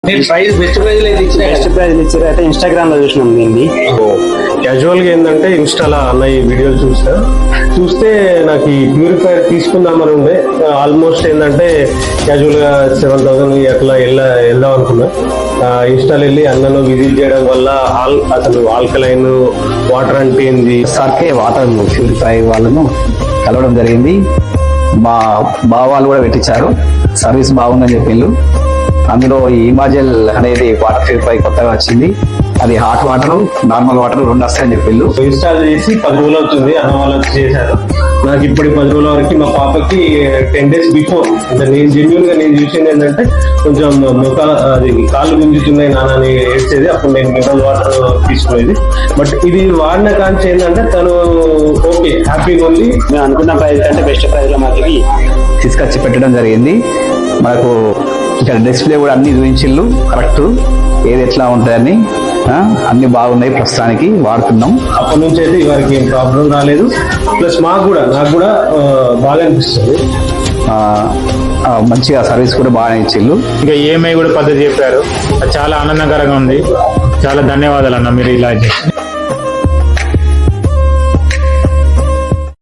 Best praise ఇచ్చారు. అయితే Instagram లో చూసినాం దీన్ని. క్యాజువల్ గా ఏంటంటే ఇన్స్టాలో అన్న ఈ వీడియోలు చూస్తే నాకు ఈ ప్యూరిఫైర్ తీసుకుందామని ఉండే. ఆల్మోస్ట్ ఏంటంటే క్యాజువల్ గా 7,000 అట్లా వెళ్దాం అనుకున్నా. ఇన్స్టాల్ వెళ్ళి అన్నను విజిట్ చేయడం వల్ల అసలు ఆల్కలైన్ వాటర్ అంటే ఏంది, సార్కే వాటర్ ప్యూరిఫై వాళ్ళను కలవడం జరిగింది. మా బావాళ్ళు కూడా పెట్టించారు, సర్వీస్ బాగుందని చెప్పిండ్రు. అందులో ఈ ఇమాజెల్ అనేది వాటర్ ప్యూరిఫై కొత్తగా వచ్చింది. అది హాట్ వాటర్, నార్మల్ వాటర్ రెండు వస్తాయని చెప్పిండ్రు. ఇన్స్టాల్ చేసి 10 రోజులు అవుతుంది. అన్న వాళ్ళు చేశారు. నాకు ఇప్పుడు 10 రోజుల వరకు మా పాపకి 10 days బిఫోర్ అంటే నేను జెన్యున్ గా నేను చూసింది ఏంటంటే కొంచెం అది కాళ్ళు గుంజుతున్నాయి నాన్నని ఏడ్చేది. అప్పుడు నేను మినరల్ వాటర్ తీసుకునేది. బట్ ఇది వాడిన కాంచి ఏంటంటే తను ఓకే హ్యాపీగా ఉంది. మేము అనుకున్న ప్రైజ్ కంటే బెస్ట్ ప్రైజ్ లో మాకు తీసుకొచ్చి పెట్టడం జరిగింది. మనకు ఇక్కడ డిస్ప్లే కూడా అన్ని చూపించిళ్ళు కరెక్ట్, ఏది ఎట్లా ఉంటుందని అన్ని బాగున్నాయి. ప్రస్తుతానికి వాడుతున్నాం. అప్పటి నుంచి అయితే వారికి ఏం ప్రాబ్లం రాలేదు. ప్లస్ నాకు కూడా బాగా అనిపిస్తుంది. మంచిగా సర్వీస్ కూడా బాగా ఇచ్చిళ్ళు. ఇంకా EMI కూడా పద్ధతి చెప్పారు. చాలా ఆనందకరంగా ఉంది. చాలా ధన్యవాదాలు అన్న, మీరు ఇలా చేసి